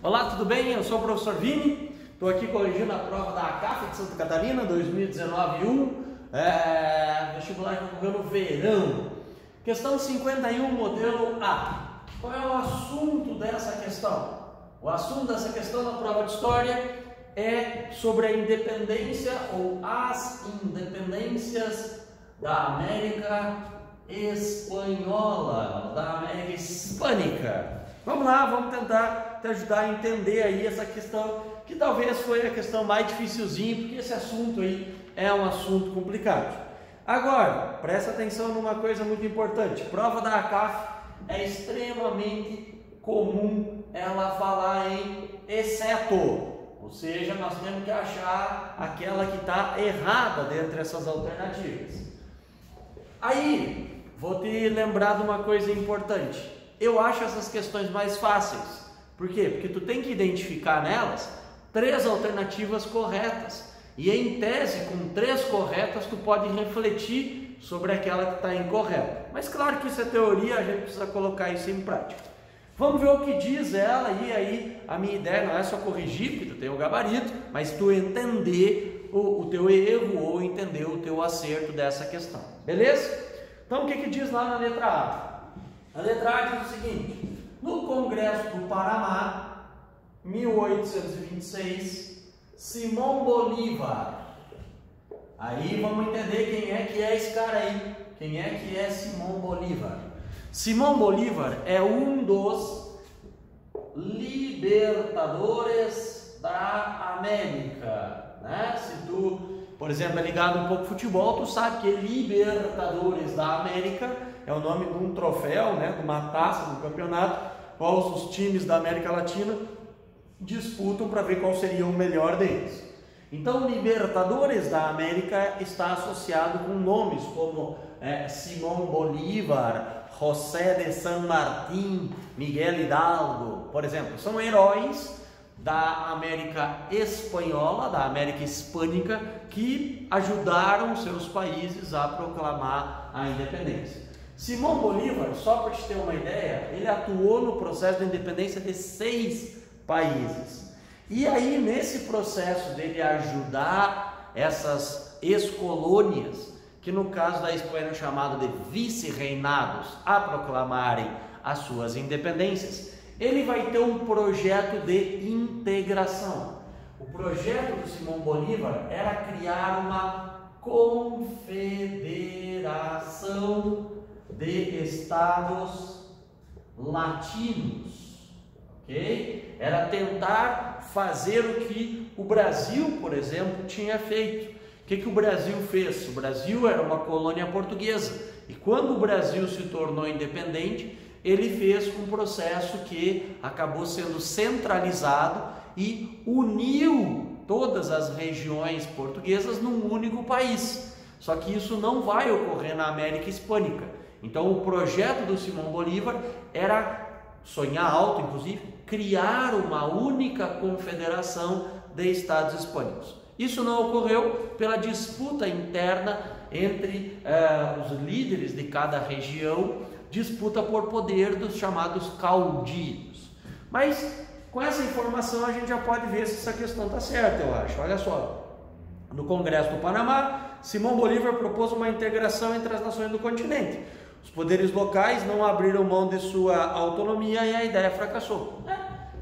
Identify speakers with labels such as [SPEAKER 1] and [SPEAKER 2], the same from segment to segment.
[SPEAKER 1] Olá, tudo bem? Eu sou o professor Vini, estou aqui corrigindo a prova da ACAF de Santa Catarina 2019-1, vestibular que ocorreu no verão. Questão 51, modelo A. Qual é o assunto dessa questão? O assunto dessa questão na prova de História é sobre a independência ou as independências da América Espanhola, da América Hispânica. Vamos lá, vamos tentar te ajudar a entender aí essa questão, que talvez foi a questão mais dificilzinha, porque esse assunto aí é um assunto complicado. Agora, presta atenção numa coisa muito importante. Prova da ACAF é extremamente comum ela falar em exceto, ou seja, nós temos que achar aquela que está errada dentre essas alternativas. Aí, vou te lembrar de uma coisa importante. Eu acho essas questões mais fáceis. Por quê? Porque tu tem que identificar nelas 3 alternativas corretas. E em tese, com 3 corretas, tu pode refletir sobre aquela que está incorreta. Mas claro que isso é teoria, a gente precisa colocar isso em prática. Vamos ver o que diz ela, e aí a minha ideia não é só corrigir, porque tu tem o gabarito, mas tu entender o teu erro ou entender o teu acerto dessa questão. Beleza? Então o que diz lá na letra A? A letra A diz o seguinte: no Congresso do Panamá, 1826, Simão Bolívar. Aí vamos entender quem é que é esse cara aí. Quem é que é Simão Bolívar? Simão Bolívar é um dos libertadores da América, né? Se tu, por exemplo, é ligado um pouco ao futebol, tu sabe que Libertadores da América é o nome de um troféu, né? De uma taça, de um campeonato, qual os times da América Latina disputam para ver qual seria o melhor deles. Então, Libertadores da América está associado com nomes como Simão Bolívar, José de San Martín, Miguel Hidalgo, por exemplo. São heróis da América Espanhola, da América Hispânica, que ajudaram seus países a proclamar a independência. Simão Bolívar, só para te ter uma ideia, ele atuou no processo de independência de 6 países. E aí, nesse processo dele ajudar essas ex-colônias, que no caso da Espanha eram chamados de vice-reinados, a proclamarem as suas independências, ele vai ter um projeto de integração. O projeto do Simão Bolívar era criar uma confederação de estados latinos, ok? Era tentar fazer o que o Brasil, por exemplo, tinha feito. O que o Brasil fez? O Brasil era uma colônia portuguesa, e quando o Brasil se tornou independente, ele fez um processo que acabou sendo centralizado e uniu todas as regiões portuguesas num único país. Só que isso não vai ocorrer na América Hispânica. Então o projeto do Simão Bolívar era sonhar alto, inclusive, criar uma única confederação de estados hispânicos. Isso não ocorreu pela disputa interna entre os líderes de cada região, disputa por poder dos chamados caudilhos. Mas com essa informação a gente já pode ver se essa questão está certa, eu acho. Olha só, no Congresso do Panamá, Simão Bolívar propôs uma integração entre as nações do continente. Os poderes locais não abriram mão de sua autonomia e a ideia fracassou.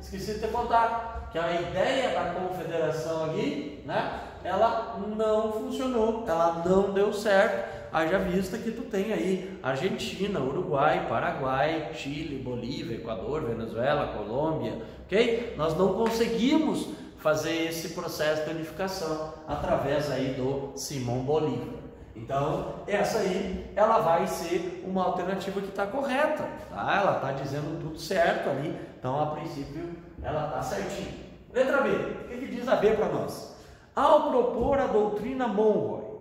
[SPEAKER 1] Esqueci de te contar que a ideia da confederação aqui, né, ela não funcionou, ela não deu certo. Haja vista que tu tem aí Argentina, Uruguai, Paraguai, Chile, Bolívia, Equador, Venezuela, Colômbia, ok? Nós não conseguimos fazer esse processo de unificação através aí do Simão Bolívar. Então, essa aí, ela vai ser uma alternativa que está correta, tá? Ela está dizendo tudo certo ali, então a princípio ela está certinha. Letra B, o que diz a B para nós? Ao propor a doutrina Monroe,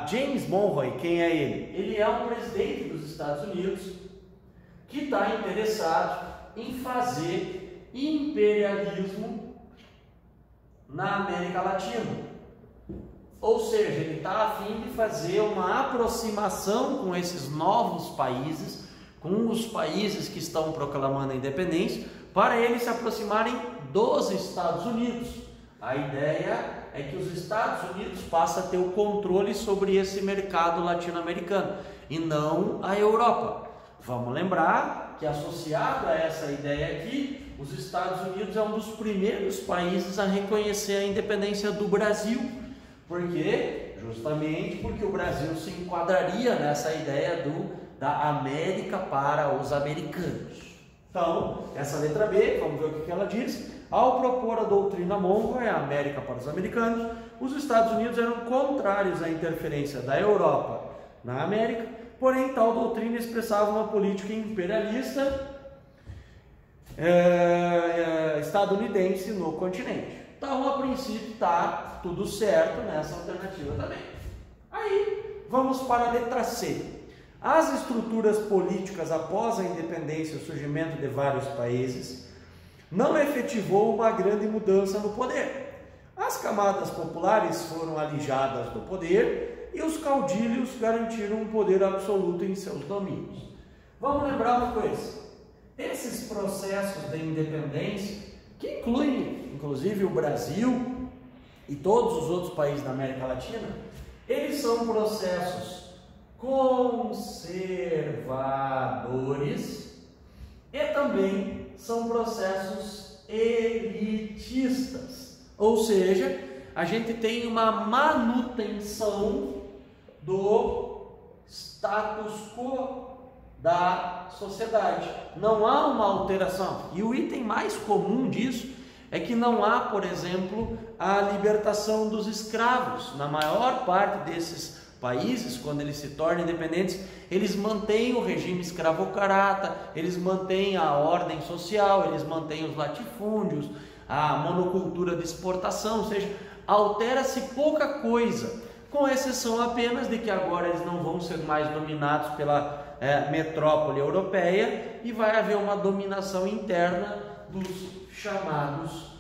[SPEAKER 1] James Monroe, quem é ele? Ele é um presidente dos Estados Unidos que está interessado em fazer imperialismo na América Latina. Ou seja, ele está a fim de fazer uma aproximação com esses novos países, com os países que estão proclamando a independência, para eles se aproximarem dos Estados Unidos. A ideia é que os Estados Unidos passem a ter o controle sobre esse mercado latino-americano e não a Europa. Vamos lembrar que, associado a essa ideia aqui, os Estados Unidos é um dos primeiros países a reconhecer a independência do Brasil. Por quê? Justamente porque o Brasil se enquadraria nessa ideia da América para os americanos. Então, essa letra B, vamos ver o que ela diz. Ao propor a doutrina Monroe, a América para os americanos, os Estados Unidos eram contrários à interferência da Europa na América, porém tal doutrina expressava uma política imperialista estadunidense no continente. Então, a princípio, está tudo certo nessa alternativa também. Aí, vamos para a letra C. As estruturas políticas após a independência e o surgimento de vários países não efetivou uma grande mudança no poder. As camadas populares foram alijadas do poder e os caudilhos garantiram um poder absoluto em seus domínios. Vamos lembrar uma coisa: esses processos de independência, que incluem inclusive o Brasil e todos os outros países da América Latina, eles são processos conservadores e também são processos elitistas, ou seja, a gente tem uma manutenção do status quo da sociedade, não há uma alteração. E o item mais comum disso é que não há, por exemplo, a libertação dos escravos. Na maior parte desses países, quando eles se tornam independentes, eles mantêm o regime escravocrata, eles mantêm a ordem social, eles mantêm os latifúndios, a monocultura de exportação, ou seja, altera-se pouca coisa, com exceção apenas de que agora eles não vão ser mais dominados pela metrópole europeia e vai haver uma dominação interna dos chamados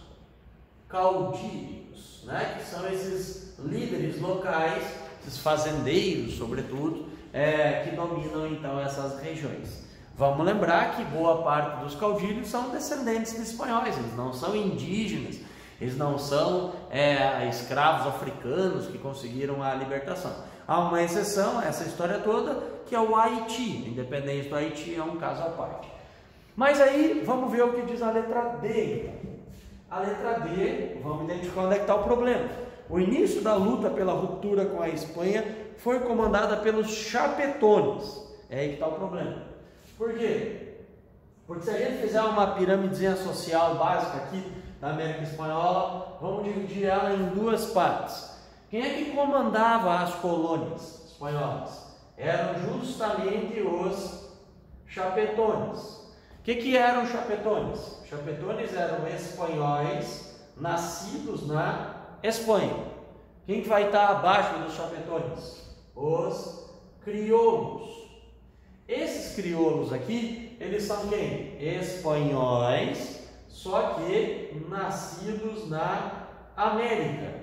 [SPEAKER 1] caudilhos, né? Que são esses líderes locais, esses fazendeiros, sobretudo, que dominam então essas regiões. Vamos lembrar que boa parte dos caudilhos são descendentes de espanhóis, eles não são indígenas, eles não são escravos africanos que conseguiram a libertação. Há uma exceção a essa história toda, que é o Haiti. A independência do Haiti é um caso à parte. Mas aí, vamos ver o que diz a letra D. Então. A letra D, vamos identificar onde é que está o problema. O início da luta pela ruptura com a Espanha foi comandada pelos chapetones. É aí que está o problema. Por quê? Porque se a gente fizer uma pirâmidezinha social básica aqui da América Espanhola, vamos dividir ela em duas partes. Quem é que comandava as colônias espanholas? Eram justamente os chapetones. O que eram chapetones? Chapetones eram espanhóis nascidos na Espanha. Quem que vai estar abaixo dos chapetones? Os crioulos. Esses crioulos aqui, eles são quem? Espanhóis, só que nascidos na América.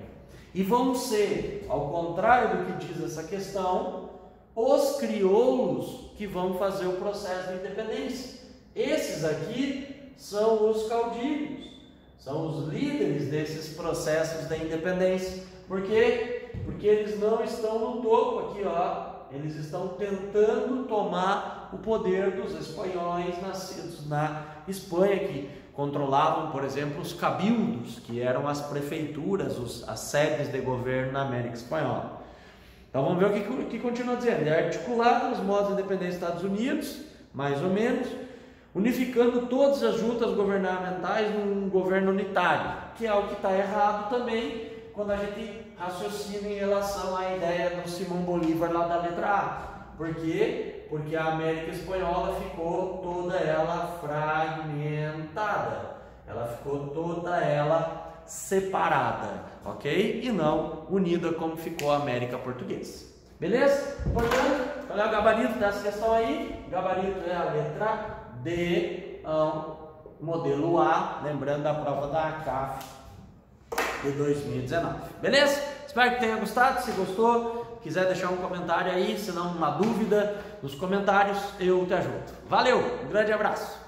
[SPEAKER 1] E vão ser, ao contrário do que diz essa questão, os crioulos que vão fazer o processo de independência. Esses aqui são os caudilhos, são os líderes desses processos da independência. Por quê? Porque eles não estão no topo aqui, ó. Eles estão tentando tomar o poder dos espanhóis nascidos na Espanha, que controlavam, por exemplo, os cabildos, que eram as prefeituras, as sedes de governo na América Espanhola. Então vamos ver o que continua dizendo. É articulado os modos de independência dos Estados Unidos, mais ou menos, unificando todas as juntas governamentais num governo unitário, que é o que está errado também quando a gente raciocina em relação à ideia do Simão Bolívar lá da letra A. Por quê? Porque a América Espanhola ficou toda ela fragmentada, ela ficou toda ela separada, ok? E não unida como ficou a América Portuguesa. Beleza? Portanto, qual é o gabarito dessa questão aí? O gabarito é a letra D, modelo A, lembrando da prova da ACAF de 2019. Beleza? Espero que tenha gostado. Se gostou, quiser deixar um comentário aí, se não uma dúvida nos comentários, eu te ajudo. Valeu, um grande abraço.